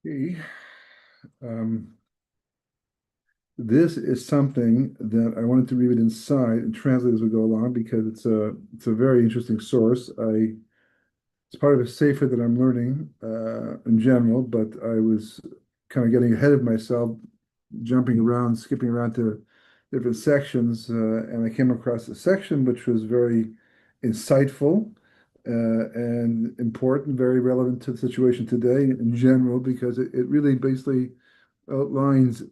Okay. Um, this is something that I wanted to read it inside and translate as we go along because it's a very interesting source. It's part of a sefer that I'm learning in general, but I was kind of getting ahead of myself, jumping around, skipping around to different sections, and I came across a section which was very insightful and important, very relevant to the situation today in general, because it really basically outlines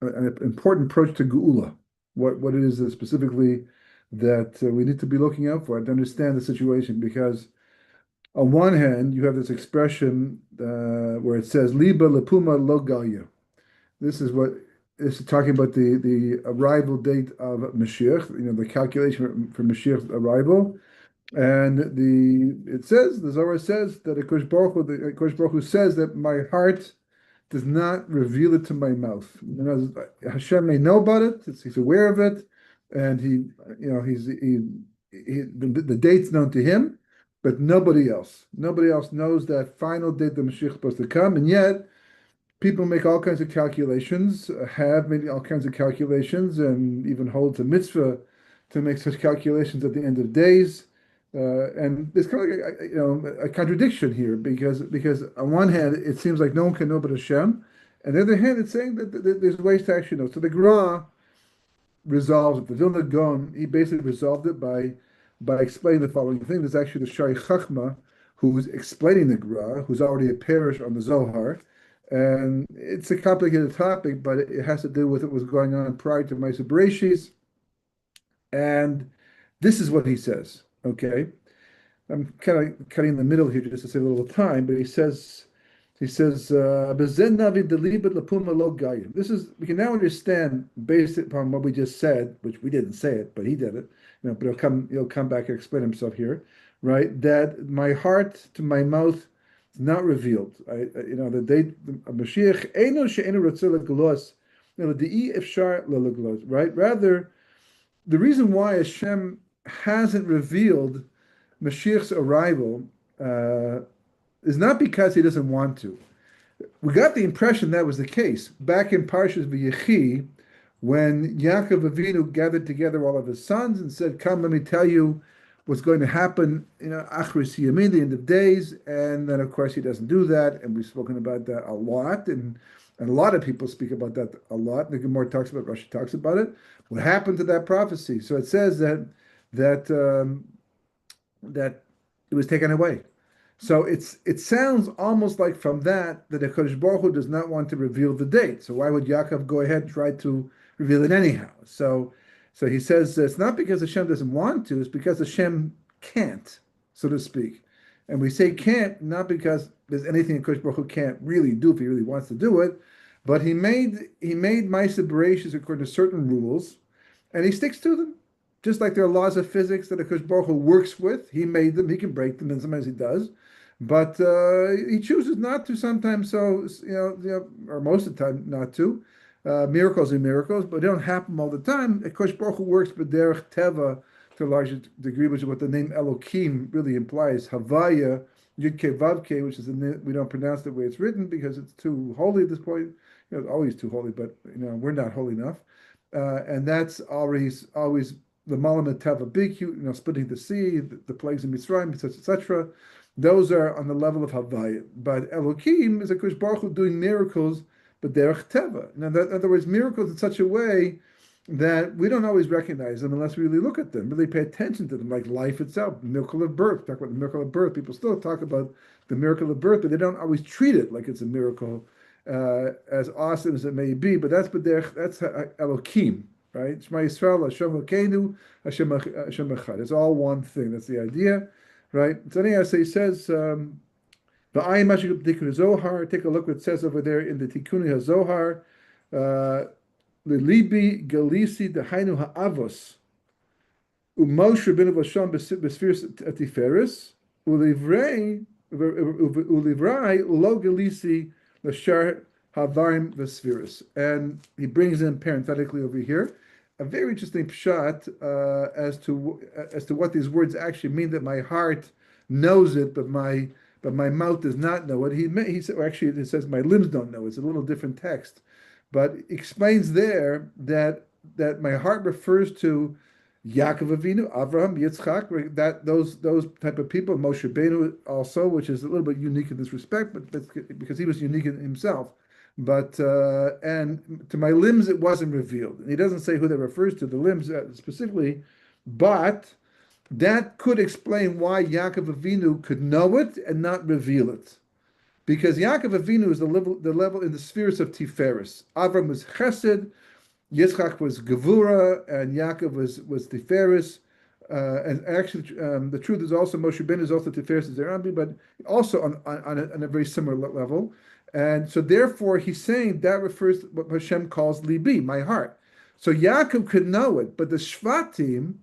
an important approach to Geula, what it is that specifically that we need to be looking out for to understand the situation. Because on one hand, you have this expression where it says "Liba lepuma lo galya." This is what this is talking about the arrival date of Mashiach. The calculation for Mashiach's arrival. And it says, the Zohar says that Kosh Baruch Hu says that my heart does not reveal it to my mouth. Hashem may know about it; he's aware of it, and the date's known to him, but nobody else. Nobody else knows that final date the Mashiach is supposed to come, and yet people make all kinds of calculations, have made all kinds of calculations, and even hold to mitzvah to make such calculations at the end of days. And there's kind of like a contradiction here because on one hand it seems like no one can know but Hashem, and on the other hand it's saying that there's ways to actually know. So the Gra resolves it. The Vilna Gaon, he basically resolved it by explaining the following thing. There's actually the Shari Chachma who's explaining the Gra, who's already a parish on the Zohar. And it's a complicated topic, but it has to do with what was going on prior to Maaseh Bereshis. And this is what he says. Okay. I'm kind of cutting in the middle here just to save a little time, but "Bezen navi delibet lapuma lo gayim." This is we can now understand based upon what we just said, which we didn't say it, but he did it. But he'll come back and explain himself here, right? That my heart to my mouth is not revealed. The date of Mashiach eno she'enu rotzeh legelos, dei efshar legelos, right? Rather, the reason why Hashem hasn't revealed Mashiach's arrival is not because he doesn't want to. We got the impression that was the case back in Parshas V'Yechi, when Yaakov Avinu gathered together all of his sons and said, "Come, let me tell you what's going to happen, Achris Yamin, the end of days." And then, of course, he doesn't do that, and we've spoken about that a lot, and a lot of people speak about that a lot. The Gemara talks about, Rashi talks about it. What happened to that prophecy? So it says that that it was taken away. So it sounds almost like from that the Hakadosh Baruch Hu does not want to reveal the date. So why would Yaakov go ahead and try to reveal it anyhow? So he says it's not because Hashem doesn't want to; it's because Hashem can't, so to speak. And we say can't not because there's anything Hakadosh Baruch Hu can't really do if he really wants to do it, but he made Maaseh Bereshis according to certain rules, and he sticks to them. Just like there are laws of physics that Hakadosh Baruch Hu works with, he made them. He can break them, and sometimes he does. But he chooses not to sometimes. So or most of the time not to. Miracles are miracles, but they don't happen all the time. Hakadosh Baruch Hu works b'derech teva to a large degree, which is what the name Elokim really implies. Havaya Yud Vavke, which is we don't pronounce the way it's written because it's too holy at this point. It's always too holy, but we're not holy enough. And that's always the Malam Teva Big, splitting the sea, the plagues in Mitzrayim, etc. Those are on the level of Havaya. But Elokim is a Kosh Baruch Hu doing miracles, but derech Teva. Now, in other words, miracles in such a way that we don't always recognize them unless we really look at them, really pay attention to them, like life itself, the miracle of birth. Talk about the miracle of birth. People still talk about the miracle of birth, but they don't always treat it like it's a miracle, as awesome as it may be. But that's Elokim, right? Shema Yisrael, Hashem Elokeinu, Hashem Echad. It's all one thing. That's the idea, right? So anyhow, so he says, the Ayin Mashik Tikkun Zohar. Take a look what it says over there in the Tikkun HaZohar. Lilibi Galisi Dehainu Ha'avos Umosh Rabbeinu Vasham B'Sfiris Tiferes Ulivrai Lo Galisi Lashar Havarim V'Sfiris. And he brings in parenthetically over here a very interesting pshat as to what these words actually mean. That my heart knows it, but but my mouth does not know it. He said, or actually, it says my limbs don't know. It's a little different text, but explains there that my heart refers to Yaakov Avinu, Avraham, Yitzchak, right, that those type of people, Moshe Rabbeinu also, which is a little bit unique in this respect, but that's because he was unique in himself. But and to my limbs it wasn't revealed. And he doesn't say who that refers to, the limbs specifically, but that could explain why Yaakov Avinu could know it and not reveal it. Because Yaakov Avinu is the level in the spheres of Tiferes. Avram was Chesed, Yitzchak was Gevura, and Yaakov was Tiferes. And actually, the truth is also Moshe Ben is also Tiferes and Zerambi, but also on a very similar level. And so therefore, he's saying that refers to what Hashem calls Libi, my heart. So Yaakov could know it, but the Shvatim,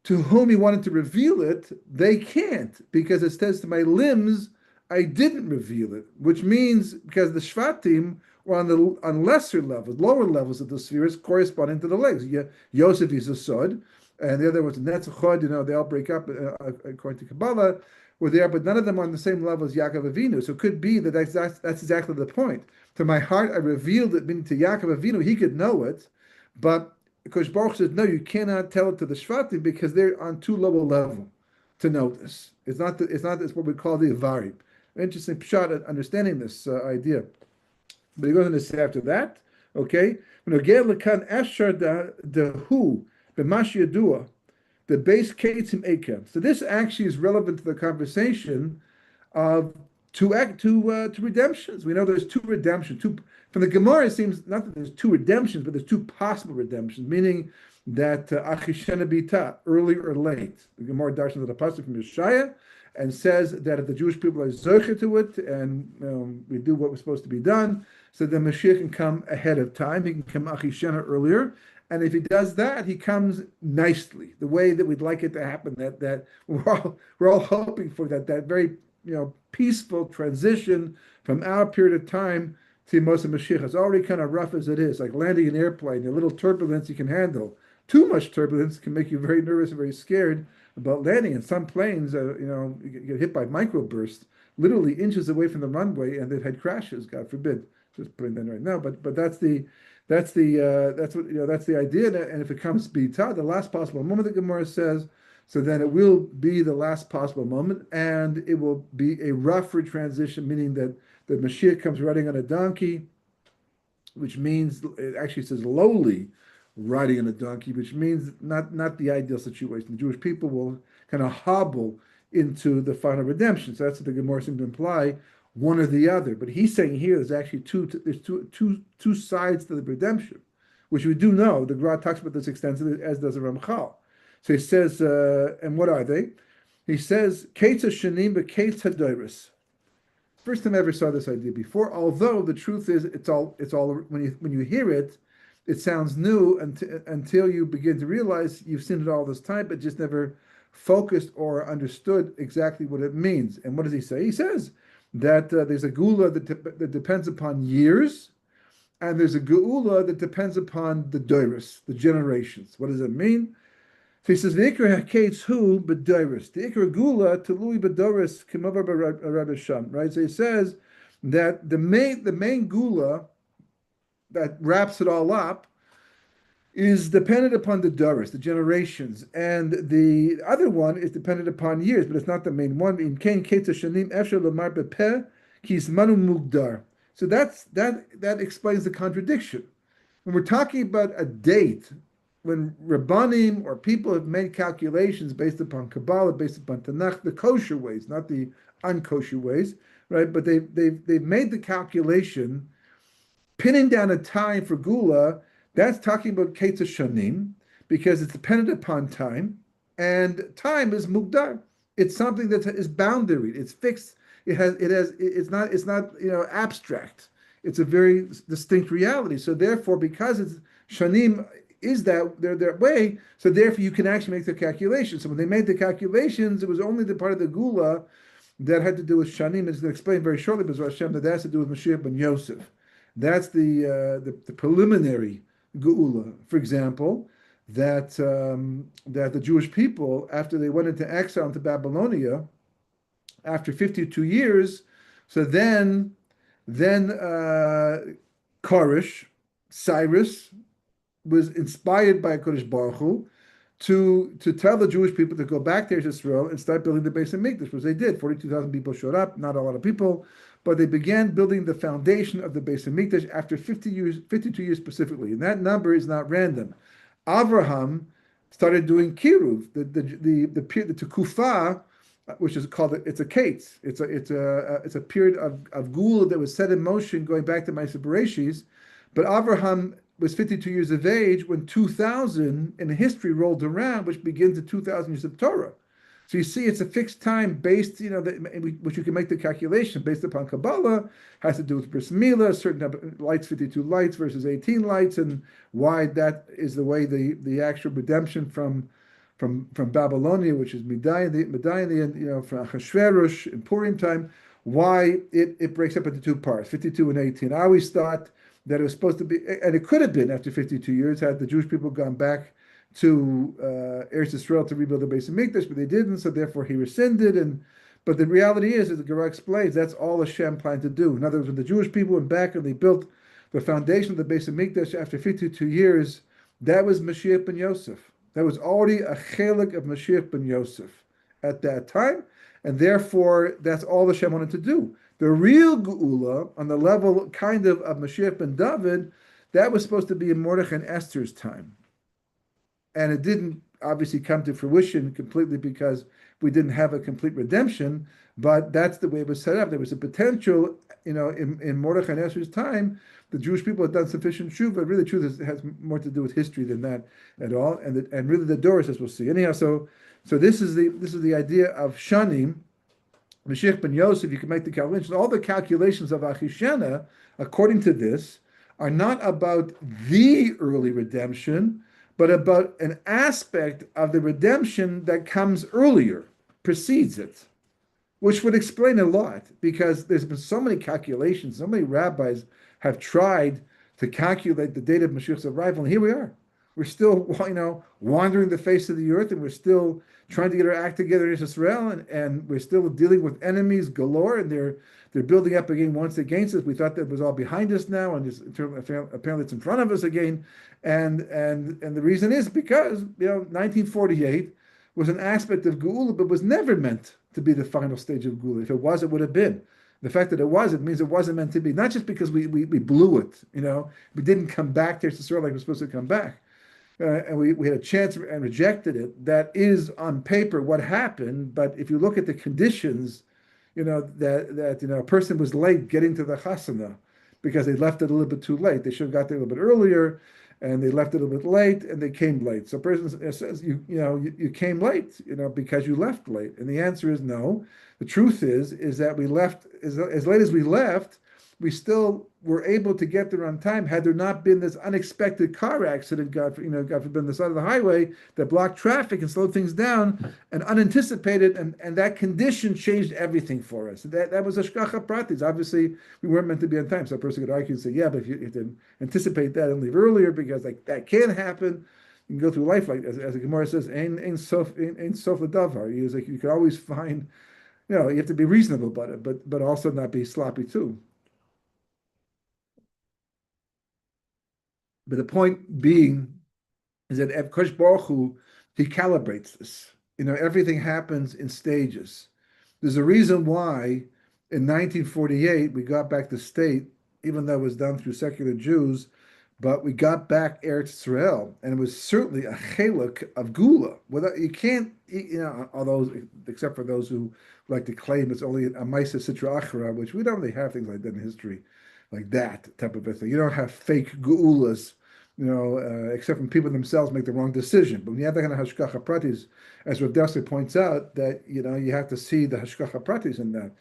to whom he wanted to reveal it, they can't, because it says to my limbs, I didn't reveal it, which means because the Shvatim were on lesser levels, lower levels of the spheres corresponding to the legs. Yosef is a Sod, and the other was Netzachod, they all break up according to Kabbalah, were there, but none of them are on the same level as Yaakov Avinu. So it could be that that's exactly the point. To my heart, I revealed it, meaning to Yaakov Avinu, he could know it, but because Baruch says, no, you cannot tell it to the Shvatim because they're on too low a level to know this. It's not what we call the Ivari. Interesting pshat understanding this idea. But he goes on to say after that, okay, the base Ketzim Ekem. So this actually is relevant to the conversation of two redemptions. We know there's two redemptions. From the Gemara, it seems not that there's two redemptions, but there's two possible redemptions, meaning that Achishena Bita, early or late. The Gemara darshans of the pasuk from Yeshaya and says that if the Jewish people are zoche to it and we do what was supposed to be done, so the Mashiach can come ahead of time. He can come Achishena earlier. And if he does that, he comes nicely, the way that we'd like it to happen. That we're all hoping for that very peaceful transition from our period of time to Moshe Mashiach. It's already kind of rough as it is, like landing an airplane. A little turbulence you can handle. Too much turbulence can make you very nervous and very scared about landing. And some planes, you get hit by microbursts, literally inches away from the runway, and they've had crashes. God forbid. Just putting that right now, but that's the idea. And if it comes bita, the last possible moment, the Gemara says, so then it will be the last possible moment, and it will be a rougher transition, meaning that the Mashiach comes riding on a donkey, which means it actually says lowly riding on a donkey, which means not the ideal situation. The Jewish people will kind of hobble into the final redemption. So that's what the Gemara seems to imply, one or the other. But he's saying here there's actually two sides to the redemption, which we do know. The Gemara talks about this extensively, as does the Ramchal. So he says, and what are they? He says, Ketz HaShanim v'Ketz HaDoros. First time I ever saw this idea before, although the truth is it's all when you hear it, it sounds new until you begin to realize you've seen it all this time, but just never focused or understood exactly what it means. And what does he say? He says that there's a geula that depends upon years, and there's a geula that depends upon the doros, the generations. What does it mean? So he says, the ikar haketz hu b'doros, the ikar geula telui b'doros k'mavar b'Rabbi Sham. Right. So he says that the main geula that wraps it all up is dependent upon the doros, the generations, and the other one is dependent upon years, but it's not the main one. In kain ketz hashanim efshar lomar bepeh ki zmanu mugdar. So that explains the contradiction. When we're talking about a date, when Rabbanim or people have made calculations based upon Kabbalah, based upon Tanakh, the kosher ways, not the unkosher ways, right? But they've made the calculation, pinning down a time for Gula. That's talking about Ketz HaShanim, because it's dependent upon time, and time is mugdar. It's something that is boundaried. It's fixed. It's not abstract. It's a very distinct reality. So therefore, because it's Shanim is that way, so therefore you can actually make the calculations. So when they made the calculations, it was only the part of the Gula that had to do with Shanim. It's going to explain very shortly, because Hashem, that has to do with Mashiach ben Yosef. That's the preliminary Geula. For example, that the Jewish people, after they went into exile into Babylonia, after 52 years, so then Koresh, Cyrus, was inspired by Kodesh Baruch Hu to tell the Jewish people to go back to Israel and start building the base of Mikdash, which they did. 42,000 people showed up, not a lot of people, but they began building the foundation of the base of Mikdash after 50 years, 52 years specifically. And that number is not random. Avraham started doing kiruv, the Tekufah, which is called it's a kates. It's a period of gula that was set in motion going back to Ma'aseh Bereshis. But Avraham was 52 years of age when 2000 in history rolled around, which begins at 2000 years of Torah. So you see, it's a fixed time based, which you can make the calculation based upon Kabbalah, has to do with Bris Milah, certain number of lights, 52 lights versus 18 lights, and why that is the way the actual redemption from Babylonia, which is Medayani, from Achashverosh in Purim time, why it breaks up into two parts, 52 and 18. I always thought that it was supposed to be, and it could have been after 52 years, had the Jewish people gone back to Eretz Israel to rebuild the base of Mikdash, but they didn't, so therefore he rescinded. But the reality is, as the Gemara explains, that's all Hashem planned to do. In other words, when the Jewish people went back and they built the foundation of the base of Mikdash after 52 years, that was Mashiach ben Yosef. That was already a chelik of Mashiach ben Yosef at that time, and therefore that's all Hashem wanted to do. The real Geula, on the level kind of Mashiach ben David, that was supposed to be in Mordechai and Esther's time. And it didn't obviously come to fruition completely because we didn't have a complete redemption, but that's the way it was set up. There was a potential, in Mordechai and Esther's time, the Jewish people had done sufficient tshuva. Really, truth has more to do with history than that at all. And really, the Doris, as we'll see. Anyhow, so this is the idea of Shanim, Mashiach ben Yosef. You can make the calculations. All the calculations of Achishena, according to this, are not about the early redemption, but about an aspect of the redemption that comes earlier, precedes it, which would explain a lot, because there's been so many calculations, so many rabbis have tried to calculate the date of Mashiach's arrival, and here we are. We're still, wandering the face of the earth, and we're still trying to get our act together in Israel, and we're still dealing with enemies galore, and they're building up again once against us. We thought that was all behind us now, and apparently it's in front of us again. And the reason is because 1948 was an aspect of Geula, but was never meant to be the final stage of Geula. If it was, it would have been. The fact that it was, it means it wasn't meant to be. Not just because we blew it, we didn't come back to Israel like we're supposed to come back. And we had a chance and rejected it. That is on paper what happened, but if you look at the conditions, that a person was late getting to the chasana because they left it a little bit too late. They should have got there a little bit earlier, and they left it a little bit late, and they came late. So a person says, you came late, because you left late. And the answer is no. The truth is that we left, as late as we left, we still were able to get there on time. Had there not been this unexpected car accident, God forbid, on the side of the highway that blocked traffic and slowed things down, and unanticipated, and that condition changed everything for us. That was hashgacha pratis. Obviously, we weren't meant to be on time. So a person could argue and say, yeah, but if you didn't anticipate that and leave earlier, because that can happen, you can go through life like, as the Gemara says, ain't sof l'davar. You can always find, you have to be reasonable about it, but also not be sloppy too. But the point being is that Kodesh Baruch Hu, he calibrates this. Everything happens in stages. There's a reason why in 1948 we got back the state, even though it was done through secular Jews, but we got back Eretz Israel, and it was certainly a cheluk of Gula. Without, you can't, although except for those who like to claim it's only a Maisa Sitra Achra, which we don't really have things like that in history, like that type of a thing. You don't have fake Geulas, except when people themselves make the wrong decision. But when you have that kind of hashgacha pratis, as Rav Dessler points out, that you have to see the hashgacha pratis in that.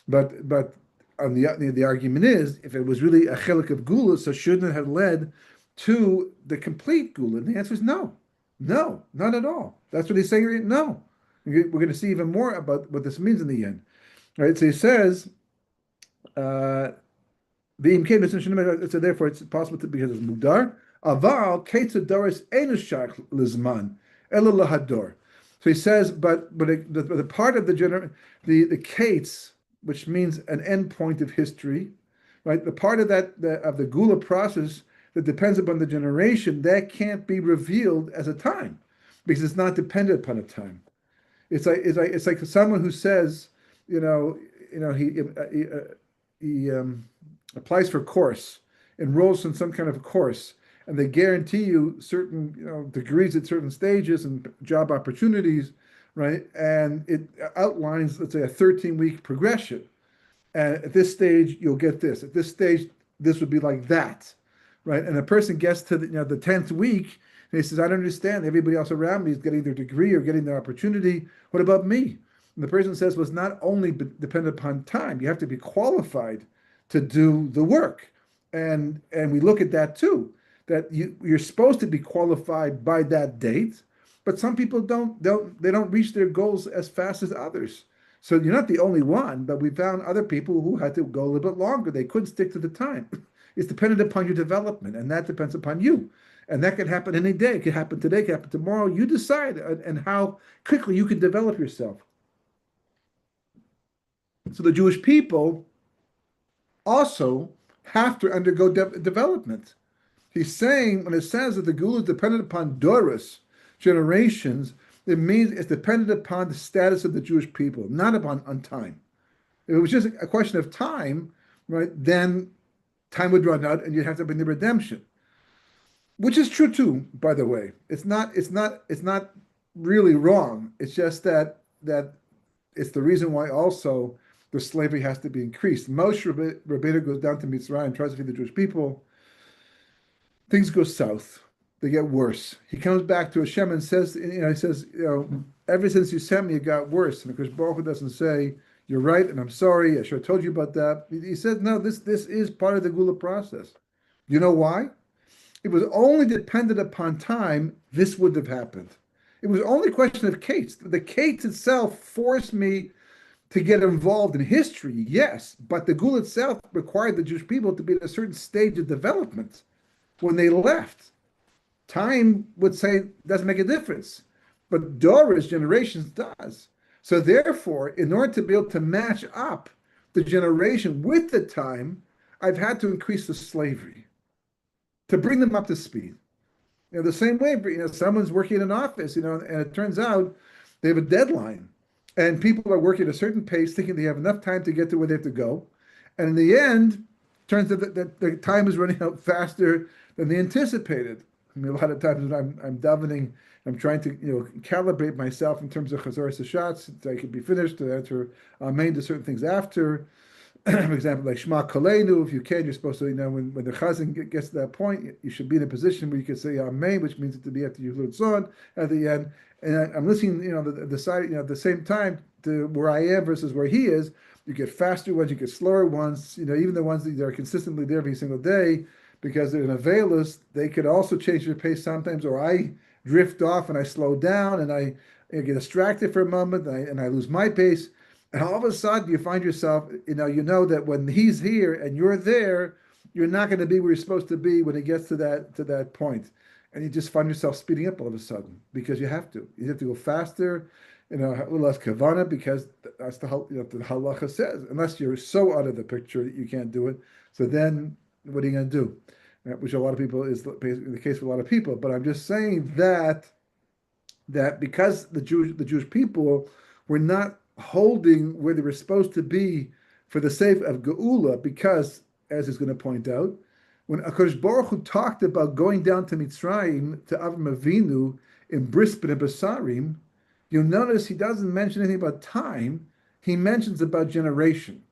But on the argument is, if it was really a chelik of gula, so shouldn't it have led to the complete gula? And the answer is no, not at all. That's what he's saying. No, we're going to see even more about what this means in the end. All right, so he says. So therefore, it's possible to because it's mudar. Aval ketzadoris enushach lizman ela lahador. So he says, but the part of the kates, which means an end point of history, right? The part of of the gula process that depends upon the generation, that can't be revealed as a time because it's not dependent upon a time. It's like someone who says, you know, he applies for a course, enrolls in some kind of a course, and they guarantee you certain, degrees at certain stages and job opportunities, right? And it outlines, let's say, a 13-week progression. And at this stage, you'll get this. At this stage, this would be like that, right? And a person gets to the 10th week, and he says, "I don't understand. Everybody else around me is getting their degree or getting their opportunity. What about me?" And the person says, "Well, it's not only dependent upon time. You have to be qualified to do the work." And we look at that too, that you're supposed to be qualified by that date, but some people don't reach their goals as fast as others. So you're not the only one, but we found other people who had to go a little bit longer. They couldn't stick to the time. It's dependent upon your development, and that depends upon you. And that could happen any day. It could happen today, it could happen tomorrow. You decide and how quickly you can develop yourself. So the Jewish people also have to undergo development. He's saying, when it says that the Gula is dependent upon Doros, generations, it means it's dependent upon the status of the Jewish people, not upon on time. If it was just a question of time, right, then time would run out and you'd have to bring the redemption. Which is true too, by the way. It's not really wrong. It's just that it's the reason why also the slavery has to be increased. Moshe Rabbeinu goes down to Mitzrayim, tries to feed the Jewish people. Things go south. They get worse. He comes back to Hashem and says, he says, ever since you sent me, it got worse. And of course, Baruch Hu doesn't say, "You're right, and I'm sorry. I should have told you about that." He said, "No, this is part of the Gula process." You know why? It was only dependent upon time, this would have happened. It was only a question of Kates. The Kates itself forced me to get involved in history, yes, but the Gula itself required the Jewish people to be at a certain stage of development when they left. Time would say doesn't make a difference, but Dora's generations does. So therefore, in order to be able to match up the generation with the time, I've had to increase the slavery to bring them up to speed. The same way, someone's working in an office, and it turns out they have a deadline, and people are working at a certain pace, thinking they have enough time to get to where they have to go, and in the end, turns out that the time is running out faster than they anticipated. I mean, a lot of times when I'm davening, I'm trying to calibrate myself in terms of Chazar Sashatz, so I could be finished to answer Amen to certain things after. For example, like Shema Kolenu, if you can, you're supposed to, when the Chazan gets to that point, you should be in a position where you can say Amen, which means it to be after you learn Son at the end. And I'm listening, the side, at the same time to where I am versus where he is. You get faster ones, you get slower ones, even the ones that are consistently there every single day, because they're in a veilus, they could also change their pace sometimes, or I drift off and I slow down and I get distracted for a moment and I lose my pace. And all of a sudden, you find yourself, you know that when he's here and you're there, you're not going to be where you're supposed to be when it gets to that point, and you just find yourself speeding up all of a sudden because you have to. You have to go faster, a little less kavana, because that's the halacha says. Unless you're so out of the picture that you can't do it, so then what are you going to do? Which a lot of people is the case for a lot of people. But I'm just saying that because the Jewish people were not holding where they were supposed to be for the sake of Geula, because, as he's going to point out, when HaKadosh Baruch Hu talked about going down to Mitzrayim, to Avram Avinu, in Brisbane and Basarim, you'll notice he doesn't mention anything about time, he mentions about generation.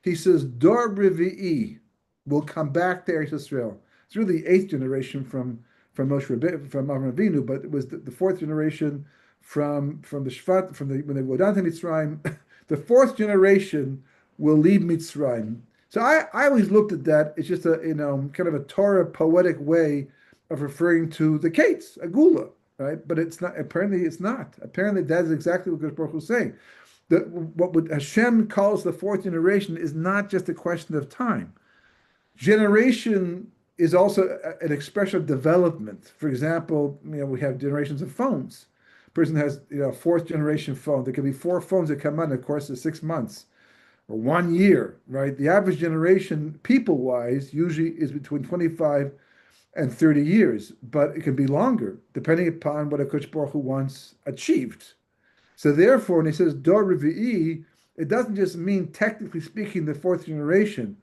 He says, Dor Revi'i will come back to Eretz Yisrael. It's really the 8th generation from Moshe from Avram Avinu, but it was the 4th generation from the Shvat, when they go down to Mitzrayim. The 4th generation will leave Mitzrayim. So I always looked at that. It's just a kind of a Torah poetic way of referring to the Kates, a Gula, right? But it's not. Apparently, it's not. Apparently, that is exactly what Baruch Hu is saying. What Hashem calls the 4th generation is not just a question of time. Generation is also an expression of development. For example, we have generations of phones, person has, fourth generation phone. There could be four phones that come out in the course of 6 months or 1 year, right? The average generation, people-wise, usually is between 25 and 30 years, but it can be longer, depending upon what a Kodesh Baruch Hu wants achieved. So therefore, when he says Dor Revi'i, it doesn't just mean, technically speaking, the fourth generation,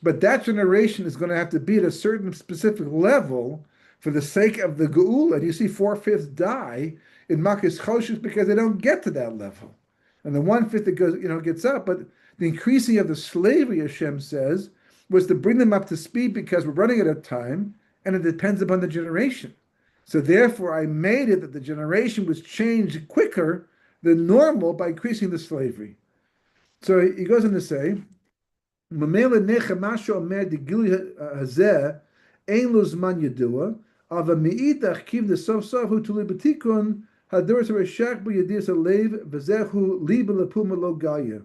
but that generation is going to have to be at a certain specific level for the sake of the Geula. And you see 4/5 die in Makis Choshus because they don't get to that level. And the 1/5 that goes, gets up, but the increasing of the slavery, Hashem says, was to bring them up to speed because we're running out of time, and it depends upon the generation. So therefore, I made it that the generation was changed quicker than normal by increasing the slavery. So he goes on to say, "Mamela necha masho omer de gili hazeh ein lo zman yedua, ava meidach kiv de sof sof hu tuli betikun hadoros reshach bu yedis alev v'zehu liba lepuma lo gaya."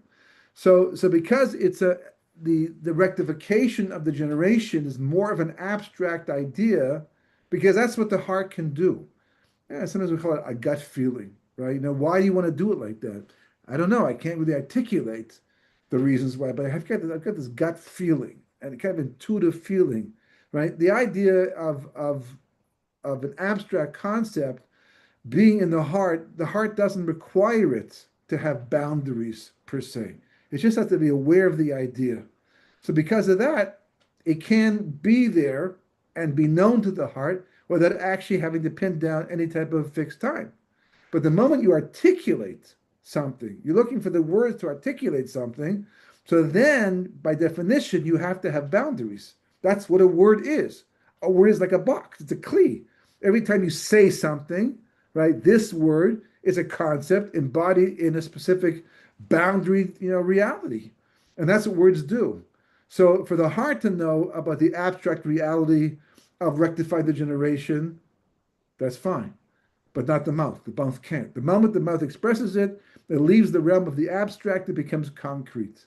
So because it's the rectification of the generation is more of an abstract idea, because that's what the heart can do. Yeah, sometimes we call it a gut feeling, right? Why do you want to do it like that? I don't know. I can't really articulate the reasons why, but I've got this gut feeling and kind of intuitive feeling, right? The idea of an abstract concept being in the heart doesn't require it to have boundaries per se. It just has to be aware of the idea. So because of that, it can be there and be known to the heart without actually having to pin down any type of fixed time. But the moment you articulate something, you're looking for the words to articulate something, so then by definition, you have to have boundaries. That's what a word is. A word is like a box, it's a kli. Every time you say something, right, this word is a concept embodied in a specific boundary, reality. And that's what words do. So for the heart to know about the abstract reality of rectify the generation, that's fine. But not the mouth. The mouth can't. The moment the mouth expresses it, it leaves the realm of the abstract, it becomes concrete.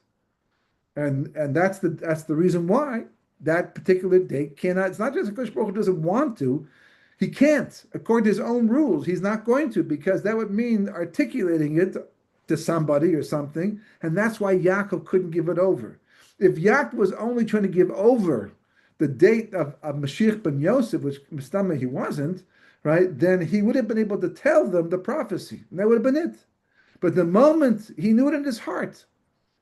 And that's the reason why that particular date cannot, it's not just a Kodesh Baruch Hu doesn't want to, he can't, according to his own rules, he's not going to, because that would mean articulating it to somebody or something, and that's why Yaakov couldn't give it over. If Yaakov was only trying to give over the date of Mashiach ben Yosef, which Mistama he wasn't, right, then he would have been able to tell them the prophecy, and that would have been it. But the moment he knew it in his heart,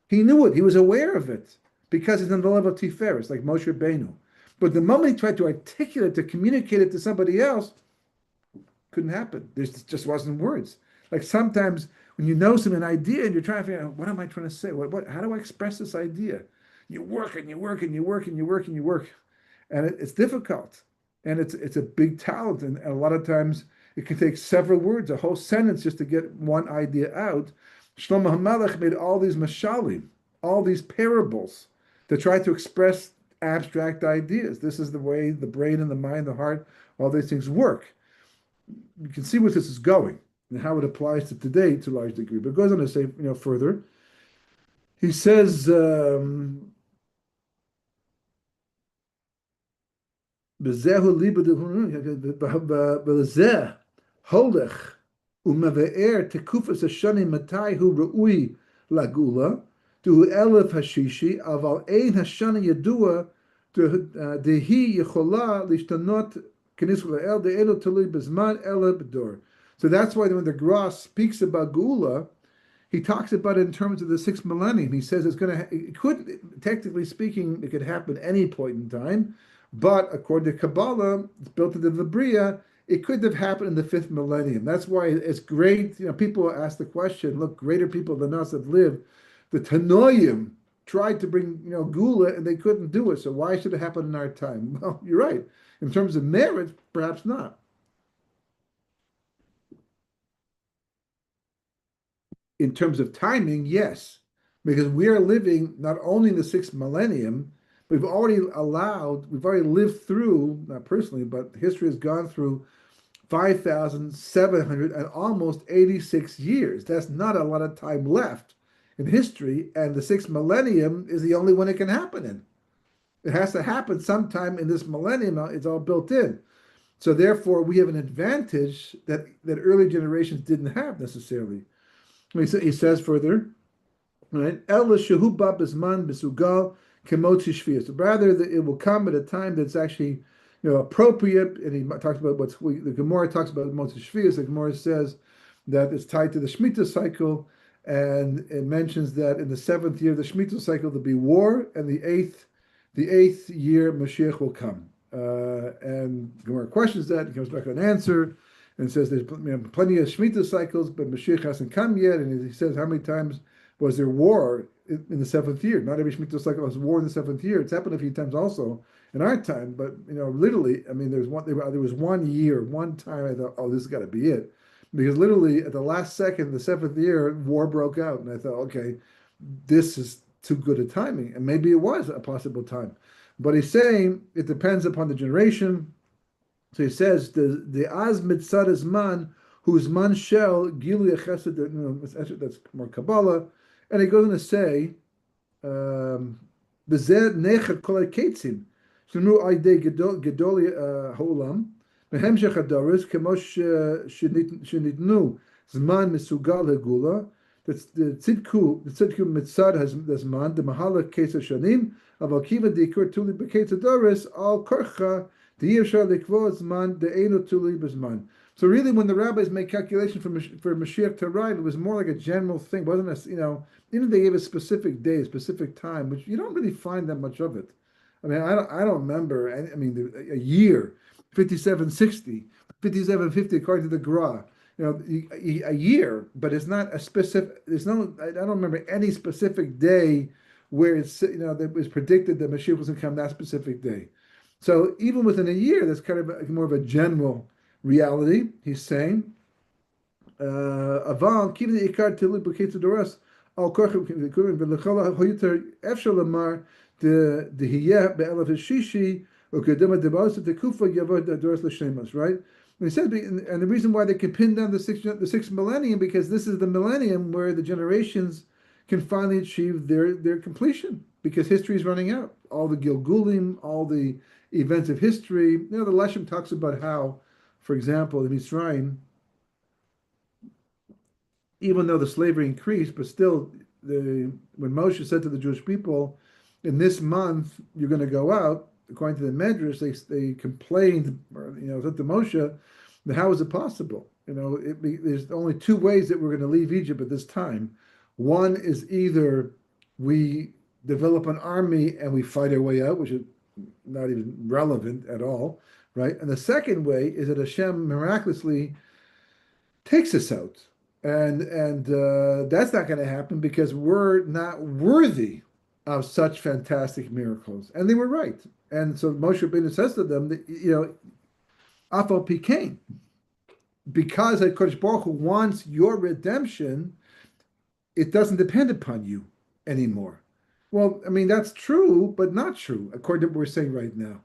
he knew it, he was aware of it, because he's on the level of Tiferes, like Moshe Rabbeinu. But the moment he tried to articulate, to communicate it to somebody else, couldn't happen. There just wasn't words. Like sometimes when you know an idea and you're trying to figure out, what am I trying to say? How do I express this idea? You work and you work and you work and you work and you work. And it's difficult. And it's a big talent. And a lot of times it can take several words, a whole sentence just to get one idea out. Shlomo HaMelech made all these mashalim, all these parables to try to express abstract ideas. This is the way the brain and the mind, the heart, all these things work. You can see where this is going and how it applies to today to a large degree. But it goes on to say, further. He says, holech umeve'er tekufas hashani matai hu ra'ui lagula to elef hashishi aval ein hashani yadua dehi yechola lishtanot kenis la'el de'elo tali bezman ela b'dor. So that's why when the Gra speaks about Geula, he talks about it in terms of the 6th millennium. He says it could, technically speaking, it could happen any point in time, but according to Kabbalah, it's built into the Bria, it could have happened in the 5th millennium. That's why it's great. People ask the question, look, greater people than us have lived. The Tanoim tried to bring, Geula, and they couldn't do it. So why should it happen in our time? Well, you're right. In terms of merit, perhaps not. In terms of timing, yes, because we are living not only in the 6th millennium, we've already lived through, not personally, but history has gone through 5,700 and almost 86 years. That's not a lot of time left in history, and the 6th millennium is the only one it can happen in. It has to happen sometime in this millennium. It's all built in. So therefore, we have an advantage that early generations didn't have necessarily. He says further, right? El shehu ba bisman bisugal kemot shvius. Rather, that it will come at a time that's actually, appropriate. And he talks about the Gemara talks about mot shvius. The Gemara says that it's tied to the Shemitah cycle, and it mentions that in the seventh year of the Shemitah cycle there'll be war, and the eighth year Mashiach will come. And Gemara questions that. He comes back with an answer and says there's plenty of Shemitah cycles, but Mashiach hasn't come yet. And he says, how many times was there war in the seventh year? Not every Shemitah cycle has war in the seventh year. It's happened a few times also in our time, but literally, I mean, there was 1 year, one time I thought, oh, this has got to be it, because literally at the last second, the seventh year, war broke out, and I thought, okay, this is too good a timing, and maybe it was a possible time, but he's saying it depends upon the generation. So he says the az mitzad man whose man shel gilu chesed. That's more Kabbalah, and he goes on to say, "Bezed necher kol ketzim shenu aydei gedol ha'olam behemshech hadaros kemo shenitnu zman mesugal hagula." That's the tzidku mitzad has zman the mahala ketzer shanim aval kiva dikur tuli beketzer doris al korcha. So really, when the rabbis made calculation for Mashiach to arrive, it was more like a general thing, wasn't it? Even they gave a specific day, a specific time, which you don't really find that much of it. I mean, I don't remember. I mean, a year, 5760, 5750, according to the Gra. A year, but it's not a specific. There's no. I don't remember any specific day where it's that it was predicted that Mashiach was going to come that specific day. So even within a year, that's kind of more of a general reality. He's saying, "Aval kiv the ikar tilu b'ketz doras al korchem v'kurim v'lechola hoyiter efshel lamar the hiyeh be'elav hishishi u'kedema debos tekufa yavod doras l'shemos." Right? And he says, and the reason why they can pin down the sixth millennium, because this is the millennium where the generations can finally achieve their completion, because history is running out. All the Gilgulim, all the events of history. The Leshem talks about how, for example, in Mitzrayim, even though the slavery increased, but still, when Moshe said to the Jewish people, in this month you're going to go out, according to the Medrash, they complained, said to Moshe, how is it possible? There's only two ways that we're going to leave Egypt at this time. One is either we develop an army and we fight our way out, which is not even relevant at all, right? And the second way is that Hashem miraculously takes us out, and that's not going to happen because we're not worthy of such fantastic miracles. And they were right. And so Moshe Rabbeinu says to them that Afal Pikain, because HaKadosh Baruch Hu wants your redemption, it doesn't depend upon you anymore. Well, I mean, that's true, but not true, according to what we're saying right now.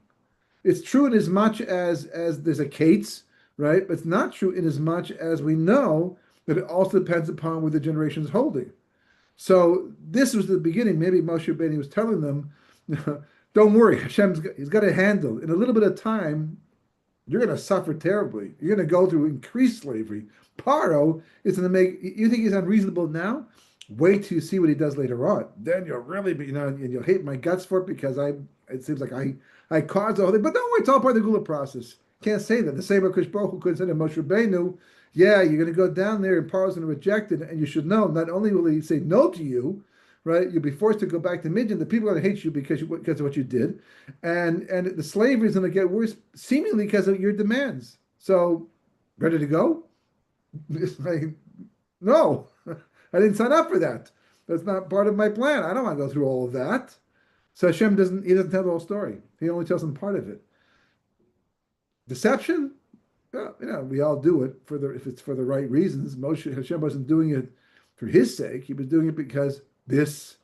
It's true in as much as there's a Kates, right? But it's not true in as much as we know that it also depends upon where the generation is holding. So this was the beginning. Maybe Moshe Rabbeinu was telling them, don't worry, he's got a handle. In a little bit of time, you're going to suffer terribly. You're going to go through increased slavery. Paro is going to you think he's unreasonable now? Wait till you see what he does later on. Then you'll really be, and you'll hate my guts for it, because it seems like I caused the whole thing. But don't worry, it's all part of the Gula process. Can't say that. The same HaKadosh Baruch Hu could say to Moshe Rabbeinu, yeah, you're going to go down there and Paro's going to reject it, and you should know, not only will he say no to you, right? You'll be forced to go back to Midian. The people are going to hate you because of what you did, and the slavery is going to get worse, seemingly because of your demands. So, ready to go? It's like, no. I didn't sign up for that. That's not part of my plan. I don't want to go through all of that. So Hashem doesn't tell the whole story. He only tells them part of it. Deception, we all do it if it's for the right reasons. Hashem wasn't doing it for his sake. He was doing it because this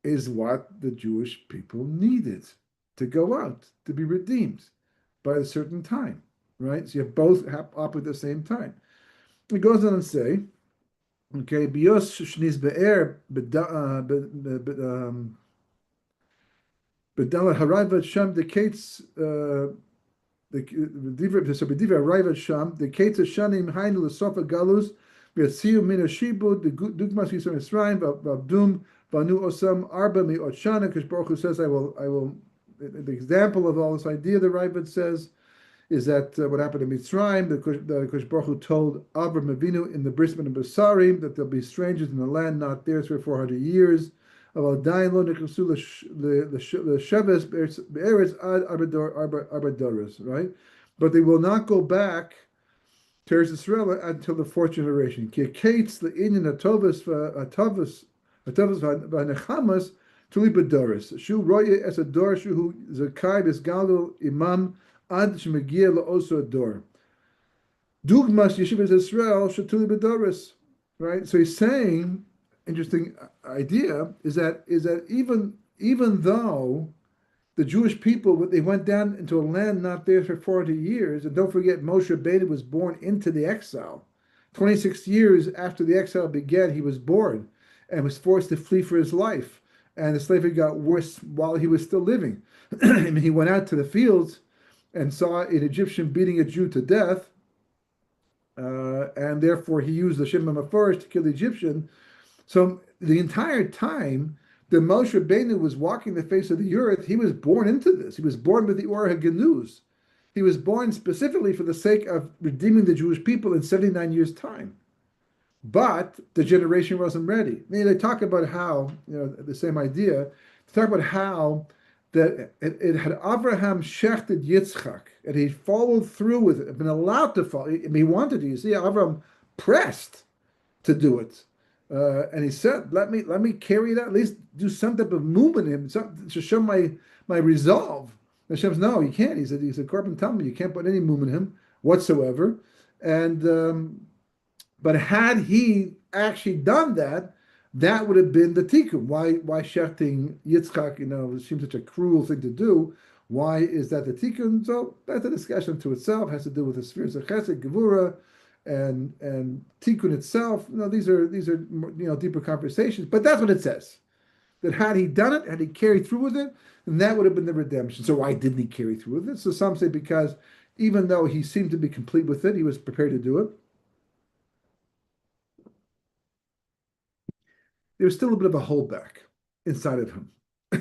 is what the Jewish people needed to go out, to be redeemed by a certain time, right? So you have both up at the same time. It goes on and say, okay, bios shnis be'er bedala harayvat sham the kates the b'divrei Ravad Sham the Ketz Shanim Hainu l'Sofa Galus v'Yatziu Min Hashibud the Dugmas Yisrael Mitzrayim v'Abdum v'Anu Osam Arba Mi'ot Shana. Because Baruch Hu says, I will. The example of all this idea, the Ravad says, is that what happened in Mitzrayim, the Kosh Baruch Hu told Avram Avinu in the Bris Min Basarim that there'll be strangers in the land not theirs for 400 years. Right? But they will not go back to Eretz Israel until the fourth generation. Tuli Bedoris. Shu Roye as a door, Shu Zakai Bisgaldo Imam Ad Shmegia Laoso Ador. Dugmas Yeshivas Israel Shatuli Bedoris. Right? So he's saying, interesting idea, is that even though the Jewish people, they went down into a land not theirs for 40 years, and don't forget Moshe Rabbeinu was born into the exile. 26 years after the exile began, he was born and was forced to flee for his life. And the slavery got worse while he was still living. I mean, he went out to the fields and saw an Egyptian beating a Jew to death, and therefore he used the Shem HaMaforesh to kill the Egyptian. So the entire time that Moshe Rabbeinu was walking the face of the earth, he was born into this. He was born with the Or HaGenuz. He was born specifically for the sake of redeeming the Jewish people in 79 years' time. But the generation wasn't ready. I mean, they talk about how, the same idea, they talk about how that it had Abraham shechted Yitzchak, and he followed through with it, been allowed to follow. I mean, he wanted to. You see, Abraham pressed to do it. And he said, let me carry that, at least do some type of movement in him, to show my resolve. And Hashem says, no, you can't. He said, Korban, tell me, you can't put any movement in him whatsoever. And but had he actually done that, that would have been the tikkun. Why shechting Yitzchak, seems such a cruel thing to do. Why is that the tikkun? So that's a discussion to itself. It has to do with the spheres of chesed, gevura, and tikkun itself. These are deeper conversations. But that's what it says. That had he done it, had he carried through with it, then that would have been the redemption. So why didn't he carry through with it? So some say because even though he seemed to be complete with it, he was prepared to do it. There was still a bit of a holdback inside of him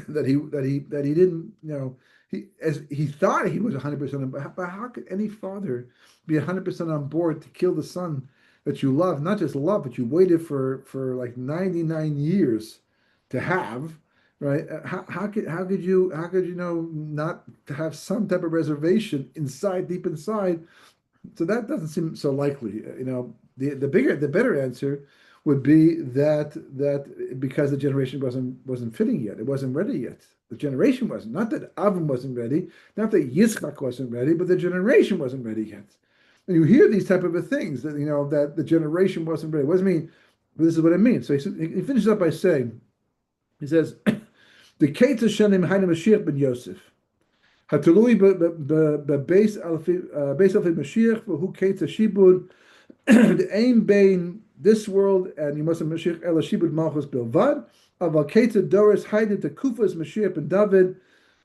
that he didn't, he thought he was 100%, but how could any father be 100% on board to kill the son that you love, not just love, but you waited for like 99 years to have, right? How could you not have some type of reservation deep inside? So that doesn't seem so likely. The better answer would be that because the generation wasn't fitting yet, it wasn't ready yet. The generation wasn't. Not that Avram wasn't ready, not that Yitzchak wasn't ready, but the generation wasn't ready yet. And you hear these type of things that that the generation wasn't ready. What does it mean? Well, this is what it means. So he finishes up by saying, he says, "The Ketz Shanim Hainu Mashiach ben Yosef, Hatului bebeis alfi Mashiach v'hu Ketz Shibud, the aim bein this world, and you must have Mashiach el Shibud Malchus Bilvad, aval Ketz Doris Hainu Tekufas Mashiach ben David,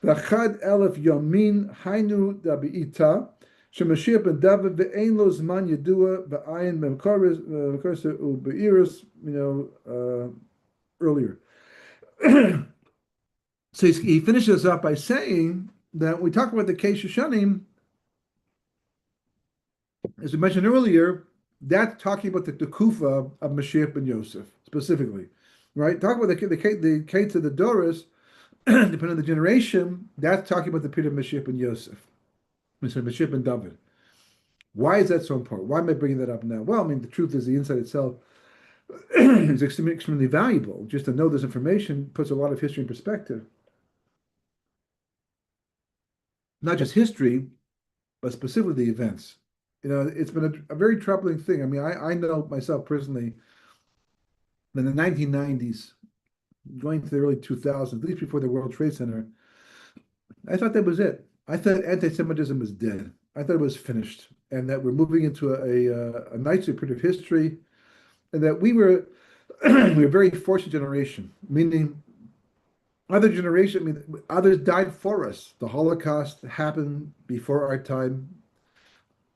v'achad elef Yomin Hainu Dabiita." Shemashiach ben David ve'ein lo zman yedua ve'ayin memkorsa u'be'iris, earlier. So he finishes up by saying that when we talk about the Ketz Shanim, as we mentioned earlier, that's talking about the Kufa of Mashiach ben Yosef specifically, right? Talk about the Ketz of the Doris, depending on the generation. That's talking about the period of Mashiach ben Yosef. Mashiach ben David. Why is that so important? Why am I bringing that up now? Well, I mean, the truth is the insight itself is extremely valuable. Just to know this information puts a lot of history in perspective. Not just history, but specifically the events. It's been a very troubling thing. I mean, I know myself personally, in the 1990s, going to the early 2000s, at least before the World Trade Center, I thought that was it. I thought anti-Semitism was dead. I thought it was finished, and that we're moving into a nice period of history, and that we were a very fortunate generation, meaning other generation, I mean, others died for us. The Holocaust happened before our time.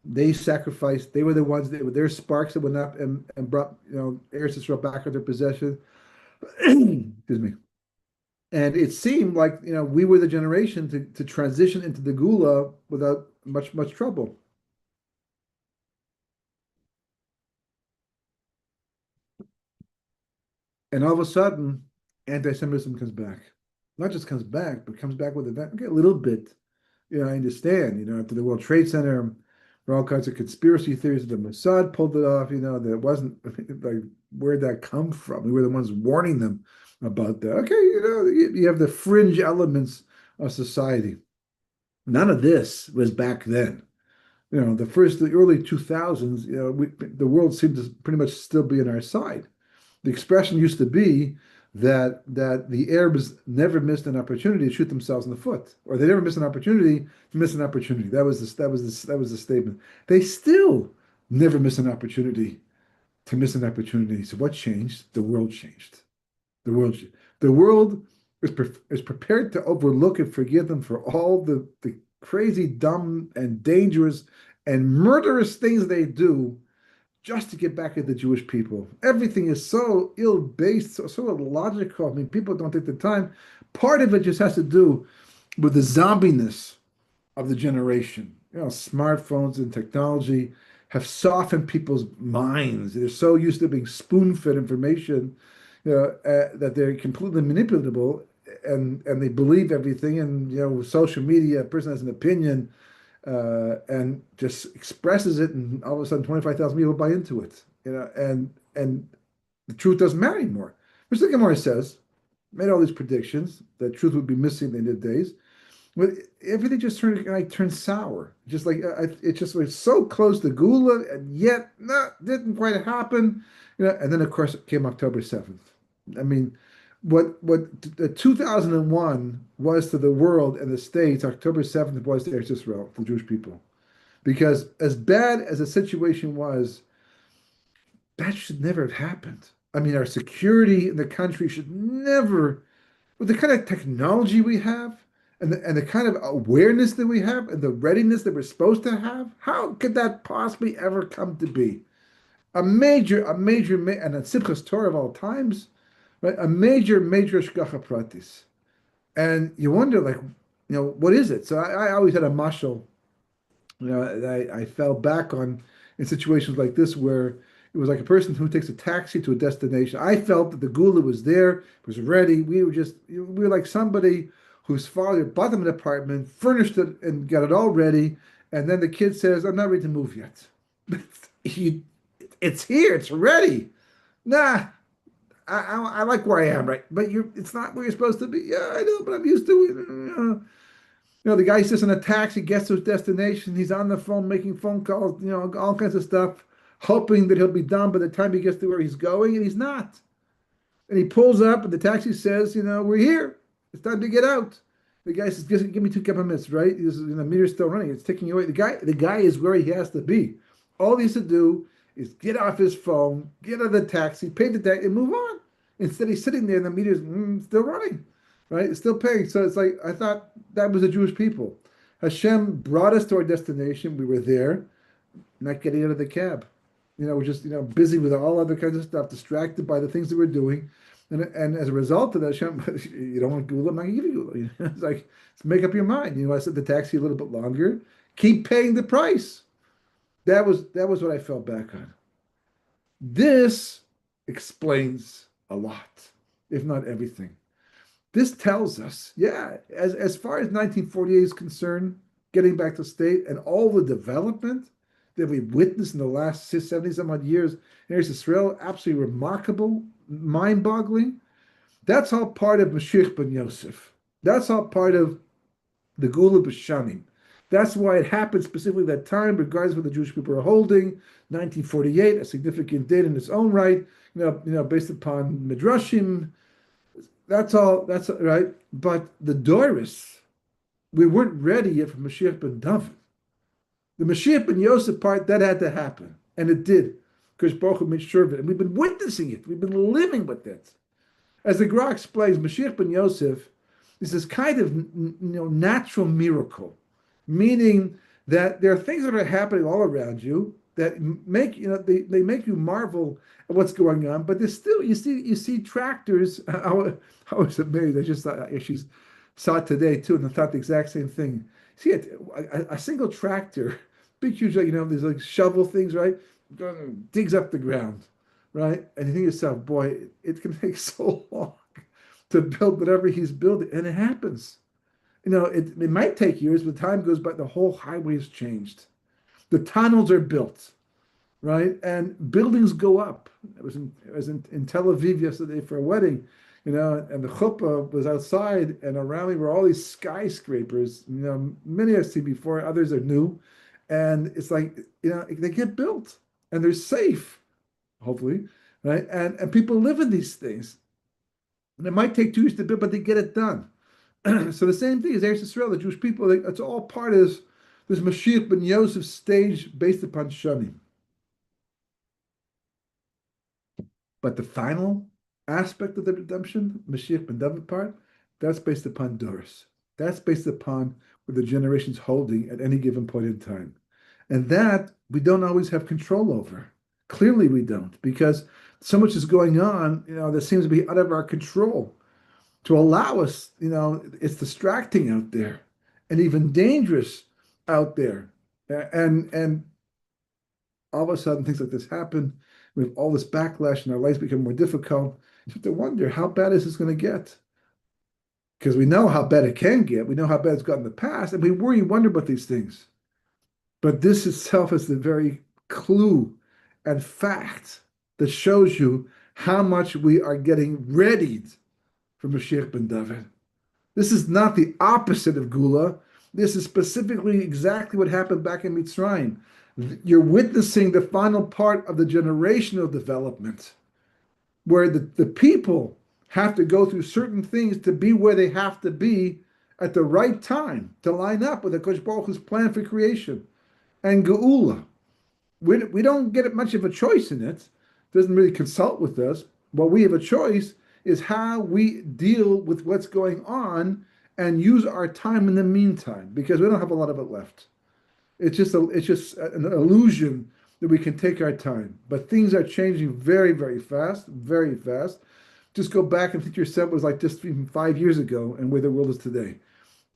They sacrificed. They were the ones that were their sparks that went up and brought, Eretz Yisrael back into possession. Excuse me. And it seemed like, we were the generation to transition into the Gula without much trouble. And all of a sudden, anti-Semitism comes back. Not just comes back, but comes back with a little bit. I understand, after the World Trade Center, there were all kinds of conspiracy theories that the Mossad pulled it off, that it wasn't like, where'd that come from? We were the ones warning them about that. Okay, you have the fringe elements of society. None of this was back then. The early 2000s, the world seemed to pretty much still be on our side. The expression used to be that the Arabs never missed an opportunity to shoot themselves in the foot, or they never missed an opportunity to miss an opportunity. That was the statement. They still never miss an opportunity to miss an opportunity. So what changed? The world changed. The world, the world is prepared to overlook and forgive them for all the crazy, dumb, and dangerous and murderous things they do just to get back at the Jewish people. Everything is so ill-based, so illogical. I mean, people don't take the time. Part of it just has to do with the zombiness of the generation. Smartphones and technology have softened people's minds. They're so used to being spoon-fed information, that they're completely manipulatable, and they believe everything. And with social media, a person has an opinion, and just expresses it, and all of a sudden 25,000 people buy into it. And the truth doesn't matter anymore. Which the Gemara says, made all these predictions that truth would be missing in the end of days. But everything just turned sour. Just like it just was so close to Gula, and yet no, didn't quite happen. And then of course it came October 7th. I mean, what 2001 was to the world and the states, October 7th was to Eretz Israel, the Jewish people. Because as bad as the situation was, that should never have happened. I mean, our security in the country should never, with the kind of technology we have, and the kind of awareness that we have, and the readiness that we're supposed to have, how could that possibly ever come to be? And a Simchas Torah of all times, right? A major shgacha pratis. And you wonder, like, what is it? So I always had a mashal, I fell back on in situations like this where it was like a person who takes a taxi to a destination. I felt that the gula was there, was ready. We were like somebody whose father bought them an apartment, furnished it, and got it all ready. And then the kid says, "I'm not ready to move yet." It's here, it's ready. Nah, I like where I am, right? But it's not where you're supposed to be. Yeah, I know, but I'm used to it. The guy sits in a taxi, gets to his destination. He's on the phone making phone calls, all kinds of stuff, hoping that he'll be done by the time he gets to where he's going, and he's not. And he pulls up, and the taxi says, "We're here. It's time to get out." The guy says, "Give me two minutes, right?" He says, "The meter's still running. It's ticking away." The guy is where he has to be. All he has to do is get off his phone, get out of the taxi, pay the taxi, and move on. Instead, he's sitting there, and the meter's still running, right? It's still paying. So it's like, I thought that was the Jewish people. Hashem brought us to our destination. We were there, not getting out of the cab. We're just, busy with all other kinds of stuff, distracted by the things that we're doing. And as a result of that, Hashem, you don't want gula, I'm not going to give you gula. It's like, make up your mind. I said the taxi a little bit longer. Keep paying the price. That was what I fell back on. This explains a lot, if not everything. This tells us, yeah, as far as 1948 is concerned, getting back to state and all the development that we've witnessed in the last 70 some odd years in Israel, absolutely remarkable, mind-boggling. That's all part of Mashiach ben Yosef. That's all part of the Gula B'Shanim. That's why it happened specifically that time, regardless of what the Jewish people are holding. 1948, a significant date in its own right, based upon Midrashim. That's all. That's right. But the Doris, we weren't ready yet for Mashiach ben David. The Mashiach ben Yosef part, that had to happen, and it did, because Baruch Hu made sure of it, and we've been witnessing it. We've been living with it. As the Gra explains, Mashiach ben Yosef is this kind of natural miracle, meaning that there are things that are happening all around you that make they make you marvel at what's going on, but there's still you see tractors. I was amazed. I just thought I actually saw it today too, and I thought the exact same thing. See it, a single tractor, big huge, these like shovel things, right? Digs up the ground, right? And you think to yourself, boy, it can take so long to build whatever he's building, and it happens. It might take years, but time goes by. The whole highway has changed. The tunnels are built, right? And buildings go up. I was in Tel Aviv yesterday for a wedding, and the chuppah was outside, and around me were all these skyscrapers. Many I've seen before, others are new, and it's like they get built and they're safe, hopefully, right? And people live in these things, and it might take 2 years to build, but they get it done. So the same thing as Eretz Yisrael, the Jewish people, it's all part of this Mashiach ben Yosef stage based upon Shanim. But the final aspect of the redemption, Mashiach ben David part, that's based upon Doris. That's based upon what the generation's holding at any given point in time. And that we don't always have control over. Clearly we don't, because so much is going on, that seems to be out of our control. To allow us, it's distracting out there and even dangerous out there. And all of a sudden things like this happen. We have all this backlash and our lives become more difficult. You have to wonder, how bad is this going to get? Because we know how bad it can get. We know how bad it's got in the past, and we worry and wonder about these things. But this itself is the very clue and fact that shows you how much we are getting readied for Mashiach ben David. This is not the opposite of Gula. This is specifically exactly what happened back in Mitzrayim. You're witnessing the final part of the generational development, where the people have to go through certain things to be where they have to be at the right time to line up with the Kodesh Baruch Hu's plan for creation and Geula. We don't get much of a choice in it. It doesn't really consult with us. What we have a choice is how we deal with what's going on and use our time in the meantime, because we don't have a lot of it left. It's just an illusion that we can take our time. But things are changing very, very fast, very fast. Just go back and think yourself was like just even 5 years ago and where the world is today.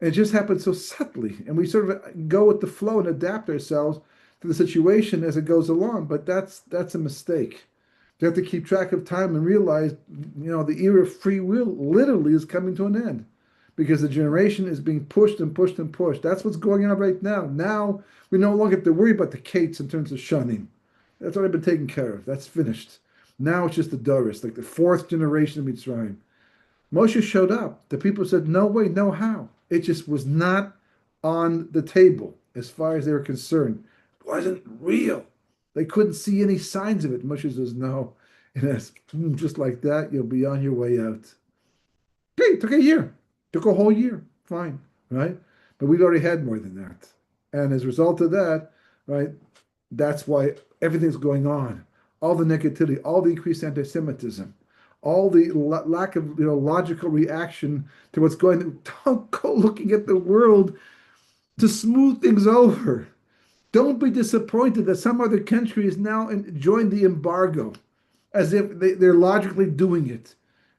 And it just happens so subtly. And we sort of go with the flow and adapt ourselves to the situation as it goes along. But that's a mistake. You have to keep track of time and realize, the era of free will literally is coming to an end, because the generation is being pushed and pushed and pushed. That's what's going on right now. Now we no longer have to worry about the Kates in terms of Shanim. That's already been taken care of. That's finished. Now it's just the Doris, like the fourth generation of Mitzrayim. Moshe showed up. The people said, no way, no how. It just was not on the table as far as they were concerned. It wasn't real. They couldn't see any signs of it. Moshe says, no. And just like that, you'll be on your way out. Okay, it took a year. Took a whole year. Fine, right? But we've already had more than that. And as a result of that, right, that's why everything's going on. All the negativity, all the increased anti-Semitism, all the lack of logical reaction to what's going on. Don't go looking at the world to smooth things over. Don't be disappointed that some other country is now joined the embargo as if they're logically doing it.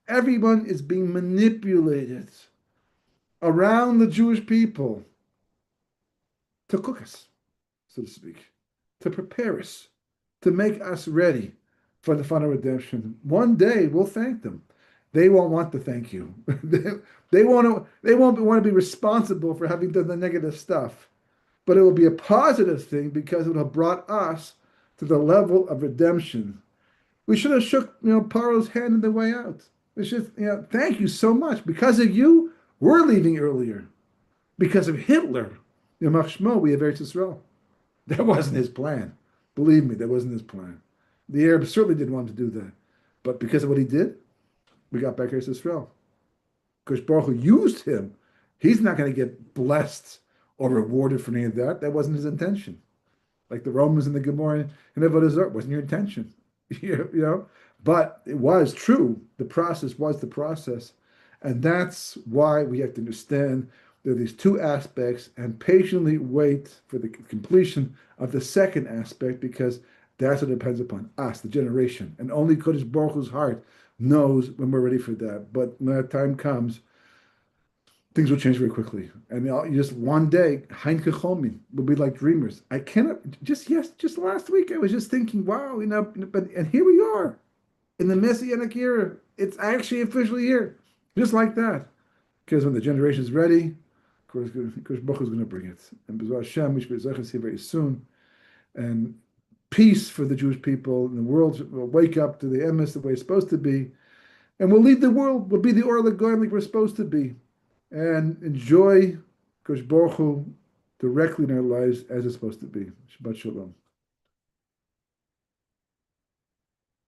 Everyone is being manipulated around the Jewish people to cook us, so to speak, to prepare us, to make us ready for the final redemption. One day we'll thank them. They won't want to thank you. They won't want to be responsible for having done the negative stuff. But it will be a positive thing because it will have brought us to the level of redemption. We should have shook Paro's hand on the way out. We should, thank you so much. Because of you, we're leaving earlier. Because of Hitler, Yamach Shmo, we have Eretz Yisrael. That wasn't his plan. Believe me, that wasn't his plan. The Arabs certainly didn't want to do that. But because of what he did, we got back Eretz Yisrael. Because Baruch Hu used him. He's not going to get blessed or rewarded for any of that. That wasn't his intention. Like the Romans and the Gemara and Avodah Zarah, wasn't your intention. But it was true. The process was the process. And that's why we have to understand there are these two aspects and patiently wait for the completion of the second aspect because that's what depends upon us, the generation. And only Kodesh Baruch Hu's heart knows when we're ready for that. But when that time comes, things will change very quickly. And just one day, Hein Kechomi will be like dreamers. I cannot, just last week, I was just thinking, wow, but and here we are in the Messianic era. It's actually officially here, just like that. Because when the generation is ready, of course, Baruch is going to bring it. And B'ezras Hashem, we should be see very soon. And peace for the Jewish people, and the world will wake up to the emes the way it's supposed to be. And we'll lead the world, we'll be the Or LaGoyim like we're supposed to be. And enjoy Kosh Baruch Hu directly in our lives as it's supposed to be. Shabbat Shalom.